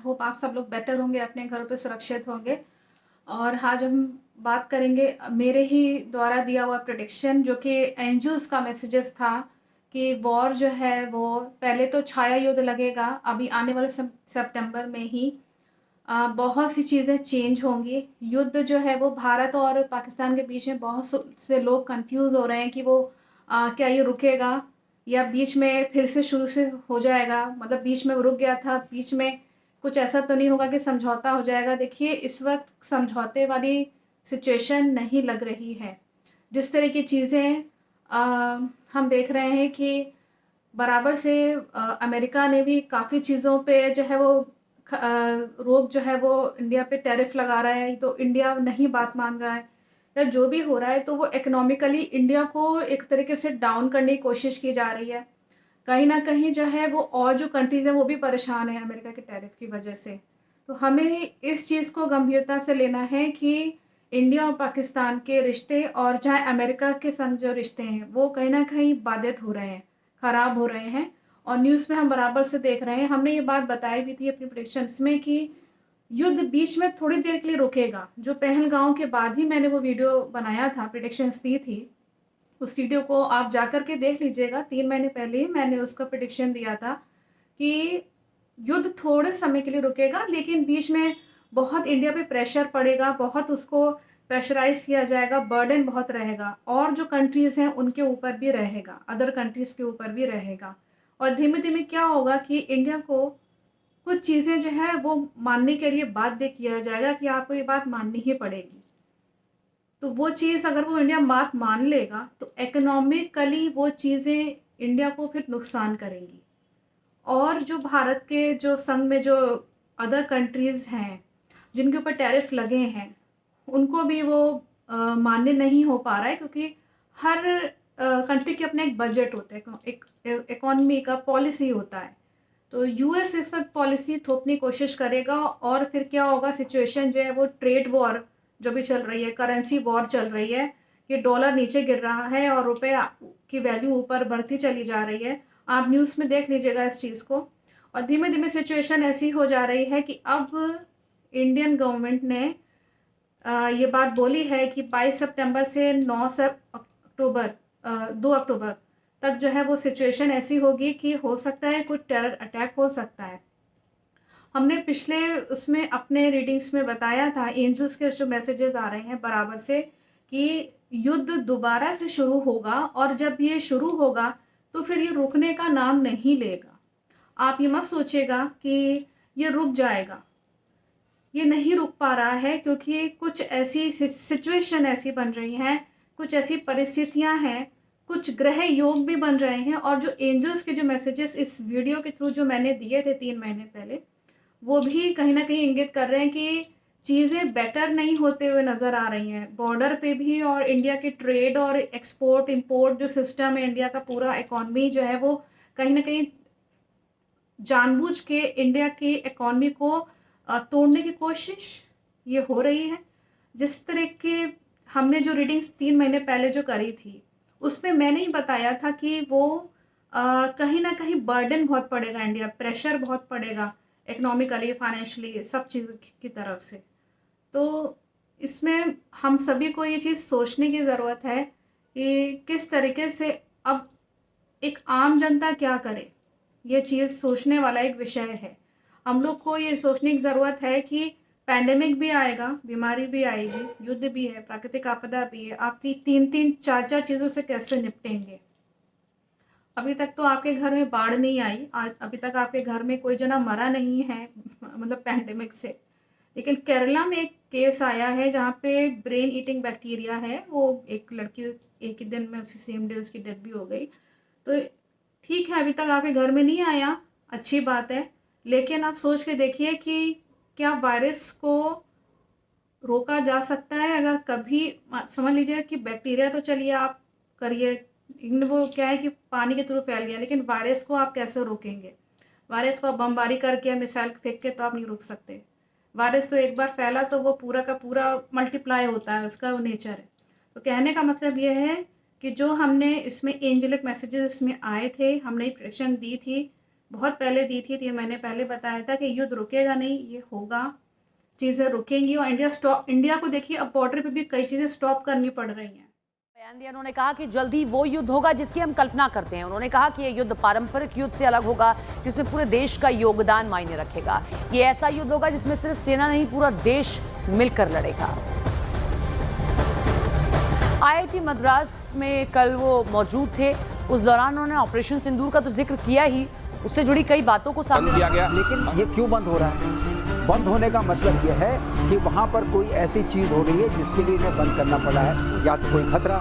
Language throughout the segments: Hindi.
होप आप सब लोग बेटर होंगे, अपने घरों पे सुरक्षित होंगे। और आज हम बात करेंगे मेरे ही द्वारा दिया हुआ प्रेडिक्शन, जो कि एंजल्स का मैसेजेस था कि वॉर जो है वो पहले तो छाया युद्ध लगेगा, अभी आने वाले सितंबर में ही बहुत सी चीज़ें चेंज होंगी। युद्ध जो है वो भारत और पाकिस्तान के बीच में बहुत से लोग कंफ्यूज हो रहे हैं कि वो क्या ये रुकेगा या बीच में फिर से शुरू से हो जाएगा। मतलब बीच में वो रुक गया था, बीच में कुछ ऐसा तो नहीं होगा कि समझौता हो जाएगा। देखिए, इस वक्त समझौते वाली सिचुएशन नहीं लग रही है। जिस तरह की चीज़ें हम देख रहे हैं कि बराबर से अमेरिका ने भी काफ़ी चीज़ों पे जो है वो रोक जो है वो इंडिया पे टैरिफ लगा रहा है, तो इंडिया नहीं बात मान रहा है या जो भी हो रहा है, तो वो इकोनॉमिकली इंडिया को एक तरीके से डाउन करने की कोशिश की जा रही है। कहीं न कहीं जो है वो और जो कंट्रीज़ हैं वो भी परेशान हैं अमेरिका के टैरिफ की वजह से। तो हमें इस चीज़ को गंभीरता से लेना है कि इंडिया और पाकिस्तान के रिश्ते और चाहे अमेरिका के संग जो रिश्ते हैं वो कहीं न कहीं बाधित हो रहे हैं, ख़राब हो रहे हैं। और न्यूज़ में हम बराबर से देख रहे हैं। हमने ये बात बताई भी थी अपनी प्रेडिक्शंस में कि युद्ध बीच में थोड़ी देर के लिए रुकेगा। जो पहलगाँव के बाद ही मैंने वो वीडियो बनाया था, प्रेडिक्शंस दी थी। उस वीडियो को आप जाकर के देख लीजिएगा। 3 महीने पहले ही मैंने उसका प्रेडिक्शन दिया था कि युद्ध थोड़े समय के लिए रुकेगा, लेकिन बीच में बहुत इंडिया पे प्रेशर पड़ेगा, बहुत उसको प्रेशराइज़ किया जाएगा, बर्डन बहुत रहेगा और जो कंट्रीज़ हैं उनके ऊपर भी रहेगा, अदर कंट्रीज़ के ऊपर भी रहेगा। और धीमे-धीमे क्या होगा कि इंडिया को कुछ चीज़ें जो है वो मानने के लिए बाध्य किया जाएगा कि आपको ये बात माननी ही पड़ेगी। तो वो चीज़ अगर वो इंडिया बात मान लेगा, तो इकोनॉमिकली वो चीज़ें इंडिया को फिर नुकसान करेंगी। और जो भारत के जो संग में जो अदर कंट्रीज़ हैं, जिनके ऊपर टैरिफ लगे हैं, उनको भी वो मान्य नहीं हो पा रहा है, क्योंकि हर कंट्री के अपने एक बजट होता है, एक इकोनॉमी का पॉलिसी होता है। तो यूएस इस वक़्त पॉलिसी थोपने की कोशिश करेगा और फिर क्या होगा, सिचुएशन जो है वो ट्रेड वॉर जो भी चल रही है, करेंसी वॉर चल रही है कि डॉलर नीचे गिर रहा है और रुपए की वैल्यू ऊपर बढ़ती चली जा रही है। आप न्यूज़ में देख लीजिएगा इस चीज़ को। और धीमे-धीमे सिचुएशन ऐसी हो जा रही है कि अब इंडियन गवर्नमेंट ने ये बात बोली है कि 22 सितंबर से 9 अक्टूबर 2 अक्टूबर तक जो है वो सिचुएशन ऐसी होगी कि हो सकता है कुछ टेरर अटैक हो सकता है। हमने पिछले उसमें अपने रीडिंग्स में बताया था, एंजल्स के जो मैसेजेस आ रहे हैं बराबर से, कि युद्ध दोबारा से शुरू होगा और जब ये शुरू होगा तो फिर ये रुकने का नाम नहीं लेगा। आप ये मत सोचिएगा कि ये रुक जाएगा। ये नहीं रुक पा रहा है क्योंकि कुछ ऐसी सिचुएशन ऐसी बन रही हैं, कुछ ऐसी परिस्थितियां हैं, कुछ ग्रह योग भी बन रहे हैं। और जो एंजल्स के जो मैसेजेस इस वीडियो के थ्रू जो मैंने दिए थे 3 महीने पहले, वो भी कहीं न कहीं इंगित कर रहे हैं कि चीज़ें बेटर नहीं होते हुए नज़र आ रही हैं। बॉर्डर पे भी और इंडिया के ट्रेड और एक्सपोर्ट-इम्पोर्ट जो सिस्टम है, इंडिया का पूरा इकॉनमी जो है वो कहीं न कहीं जानबूझ के इंडिया की इकॉनमी को तोड़ने की कोशिश ये हो रही है। जिस तरह के हमने जो रीडिंग्स 3 महीने पहले जो करी थी, उसमें मैंने ही बताया था कि वो कहीं न कहीं बर्डन बहुत पड़ेगा इंडिया, प्रेशर बहुत पड़ेगा इकोनॉमिकली, फाइनेंशियली, सब चीज़ की तरफ से। तो इसमें हम सभी को ये चीज़ सोचने की ज़रूरत है कि किस तरीके से अब एक आम जनता क्या करे? ये चीज़ सोचने वाला एक विषय है। हम लोग को ये सोचने की ज़रूरत है कि पैंडेमिक भी आएगा, बीमारी भी आएगी, युद्ध भी है, प्राकृतिक आपदा भी है। आप 3-3, 4-4 चीज़ों से कैसे निपटेंगे? अभी तक तो आपके घर में बाढ़ नहीं आई, आज अभी तक आपके घर में कोई जना मरा नहीं है मतलब पैंडेमिक से। लेकिन केरला में एक केस आया है जहाँ पे ब्रेन ईटिंग बैक्टीरिया है, वो एक लड़की एक ही दिन में उसी सेम डे उसकी डेथ भी हो गई। तो ठीक है, अभी तक आपके घर में नहीं आया, अच्छी बात है। लेकिन आप सोच के देखिए कि क्या वायरस को रोका जा सकता है? अगर कभी समझ लीजिए कि बैक्टीरिया तो चलिए आप करिए, लेकिन वो क्या है कि पानी के थ्रू फैल गया, लेकिन वायरस को आप कैसे रोकेंगे? वायरस को आप बमबारी करके या मिसाइल फेंक के तो आप नहीं रोक सकते। वायरस तो एक बार फैला तो वो पूरा का पूरा मल्टीप्लाई होता है, उसका वो नेचर है। तो कहने का मतलब ये है कि जो हमने इसमें एंजेलिक मैसेजेस इसमें आए थे, हमने प्रेडिक्शन दी थी, बहुत पहले दी थी, 3 महीने पहले बताया था कि युद्ध रुकेगा नहीं, ये होगा, चीज़ें रुकेंगी और इंडिया को देखिए अब बॉर्डर पे भी कई चीज़ें स्टॉप करनी पड़ रही हैं। बयान दिया उन्होंने कहा कि जल्द ही वो युद्ध होगा जिसकी हम कल्पना करते हैं। उन्होंने कहा कि ये युद्ध पारंपरिक युद्ध से अलग होगा जिसमें पूरे देश का योगदान मायने रखेगा। ये ऐसा युद्ध होगा जिसमें सिर्फ सेना नहीं पूरा देश मिलकर लड़ेगा। आईआईटी मद्रास में कल वो मौजूद थे। उस दौरान उन्होंने ऑपरेशन सिंदूर का तो जिक्र किया ही, उससे जुड़ी कई बातों को सामने किया गया। लेकिन ये क्यों बंद हो रहा है? बंद होने का मतलब यह है कि वहाँ पर कोई ऐसी चीज़ हो रही है जिसके लिए इन्हें बंद करना पड़ा है, या तो कोई खतरा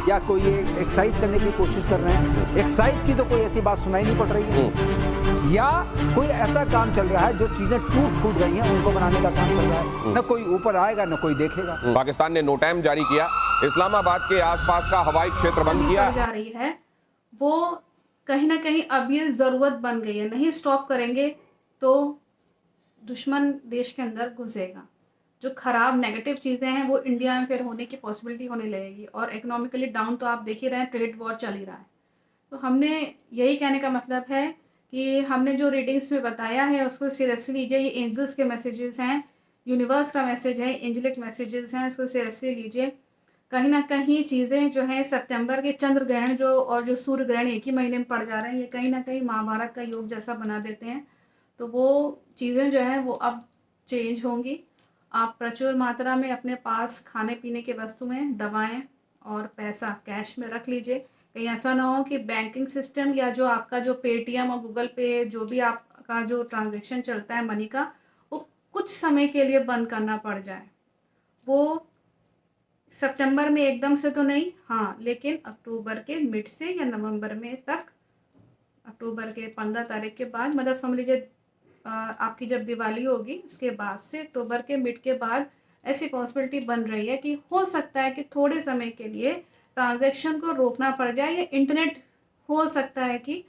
या कोई ये एक्सरसाइज करने की कोशिश कर रहे हैं। एक्सरसाइज की तो कोई ऐसी बात सुनाई नहीं पड़ रही है, या कोई ऐसा काम चल रहा है जो चीज़ें टूट फूट रही हैं उनको बनाने का काम चल रहा है। न कोई ऊपर आएगा न कोई देखेगा। पाकिस्तान ने नो टाइम जारी किया, इस्लामाबाद के आसपास का हवाई क्षेत्र बंद किया जा रही है, वो कहीं ना कहीं अब ये ज़रूरत बन गई है। नहीं स्टॉप करेंगे तो दुश्मन देश के अंदर घुसेगा। जो खराब नेगेटिव चीज़ें हैं वो इंडिया में फिर होने की पॉसिबिलिटी होने लगेगी, और इकोनॉमिकली डाउन तो आप देख ही रहे हैं, ट्रेड वॉर चल ही रहा है। तो हमने यही कहने का मतलब है कि हमने जो रीडिंग्स में बताया है उसको सीरियसली लीजिए। ये एंजल्स के मैसेजेस हैं, यूनिवर्स का मैसेज है, एंजलिक मैसेजेस हैं, उसको सीरियसली लीजिए। कहीं ना कहीं चीज़ें जो हैं सितंबर के चंद्र ग्रहण जो और जो सूर्य ग्रहण एक ही महीने में पड़ जा रहे हैं, ये कहीं ना कहीं महाभारत का योग जैसा बना देते हैं। तो वो चीज़ें जो हैं वो अब चेंज होंगी। आप प्रचुर मात्रा में अपने पास खाने पीने के वस्तु में दवाएं और पैसा कैश में रख लीजिए। कहीं ऐसा ना हो कि बैंकिंग सिस्टम या जो आपका जो पेटीएम और गूगल पे जो भी आपका जो ट्रांजैक्शन चलता है मनी का, वो कुछ समय के लिए बंद करना पड़ जाए। वो सितंबर में एकदम से तो नहीं, हाँ, लेकिन अक्टूबर के मिड से या नवंबर में तक, अक्टूबर के 15 तारीख के बाद, मतलब समझ लीजिए आपकी जब दिवाली होगी उसके बाद से अक्टूबर के मिड के बाद ऐसी पॉसिबिलिटी बन रही है कि हो सकता है कि थोड़े समय के लिए ट्रांजैक्शन को रोकना पड़ जाए, या इंटरनेट हो सकता है कि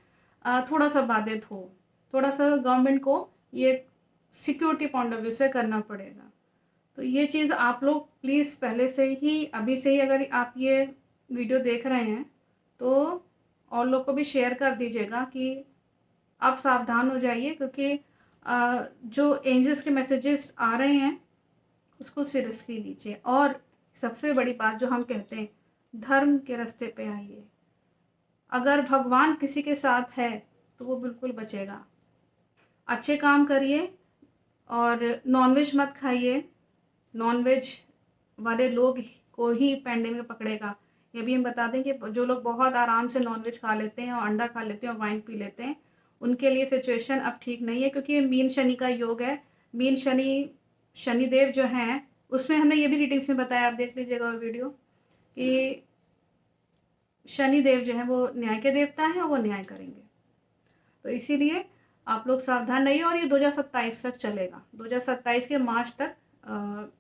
थोड़ा सा बाधित हो। थोड़ा सा गवर्नमेंट को ये सिक्योरिटी पॉइंट ऑफ व्यू से करना पड़ेगा। तो ये चीज़ आप लोग प्लीज़ पहले से ही, अभी से ही अगर आप ये वीडियो देख रहे हैं तो और लोग को भी शेयर कर दीजिएगा कि आप सावधान हो जाइए, क्योंकि जो एंजल्स के मैसेजेस आ रहे हैं उसको सीरियसली लीजिए। और सबसे बड़ी बात जो हम कहते हैं, धर्म के रास्ते पे आइए। अगर भगवान किसी के साथ है तो वो बिल्कुल बचेगा। अच्छे काम करिए और नॉनवेज मत खाइए। नॉनवेज वाले लोग को ही पैंडेमिक पकड़ेगा। ये भी हम बता दें कि जो लोग बहुत आराम से नॉनवेज खा लेते हैं और अंडा खा लेते हैं और वाइन पी लेते हैं, उनके लिए सिचुएशन अब ठीक नहीं है, क्योंकि ये मीन शनि का योग है। मीन शनि, शनिदेव जो हैं, उसमें हमने ये भी रीडिंग्स में बताया, आप देख लीजिएगा वो वीडियो, कि शनिदेव जो हैं वो न्याय के देवता हैं और वो न्याय करेंगे। तो इसीलिए आप लोग सावधान रहिए, और ये 2027 तक चलेगा। 2027 के मार्च तक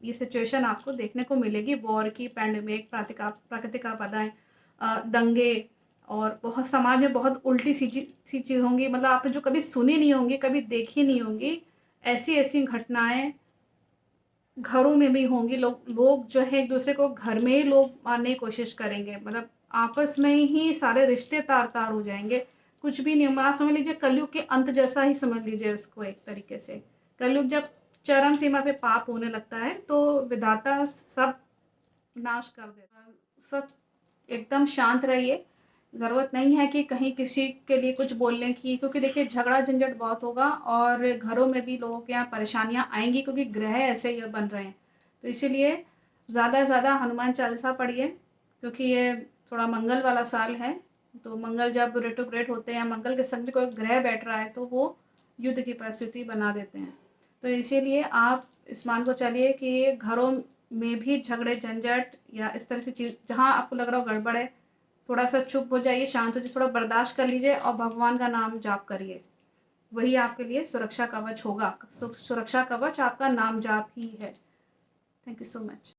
ये सिचुएशन आपको देखने को मिलेगी, वॉर की, पैंडेमिक, प्राकृतिक आपदाएं, दंगे, और बहुत समाज में बहुत उल्टी सी चीज़ होंगी, मतलब आपने जो कभी सुनी नहीं होंगी, कभी देखी नहीं होंगी, ऐसी ऐसी घटनाएं घरों में भी होंगी। लोग जो है एक दूसरे को घर में ही लोग मारने की कोशिश करेंगे, मतलब आपस में ही सारे रिश्ते तार तार हो जाएंगे। कुछ भी नहीं, आप समझ लीजिए कलयुग के अंत जैसा ही समझ लीजिए उसको एक तरीके से। कलयुग जब चरम सीमा पे पाप होने लगता है तो विधाता सब नाश कर देता है। सब एकदम शांत रहिए। ज़रूरत नहीं है कि कहीं किसी के लिए कुछ बोलने की, क्योंकि देखिए झगड़ा झंझट बहुत होगा और घरों में भी लोगों के यहाँ परेशानियाँ आएंगी, क्योंकि ग्रह ऐसे ही बन रहे हैं। तो इसीलिए ज़्यादा से ज़्यादा हनुमान चालीसा पढ़िए, क्योंकि ये थोड़ा मंगल वाला साल है। तो मंगल जब रेट्रोग्रेड होते हैं, मंगल के संग में कोई ग्रह बैठ रहा है तो वो युद्ध की परिस्थिति बना देते हैं। तो इसीलिए आप इस मान को चलिए कि घरों में भी झगड़े झंझट या इस तरह से चीज़ जहाँ आपको लग रहा हो गड़बड़ है, थोड़ा सा चुप हो जाइए, शांत हो जाइए, थोड़ा बर्दाश्त कर लीजिए और भगवान का नाम जाप करिए। वही आपके लिए सुरक्षा कवच होगा। सुरक्षा कवच आपका नाम जाप ही है। Thank you so much.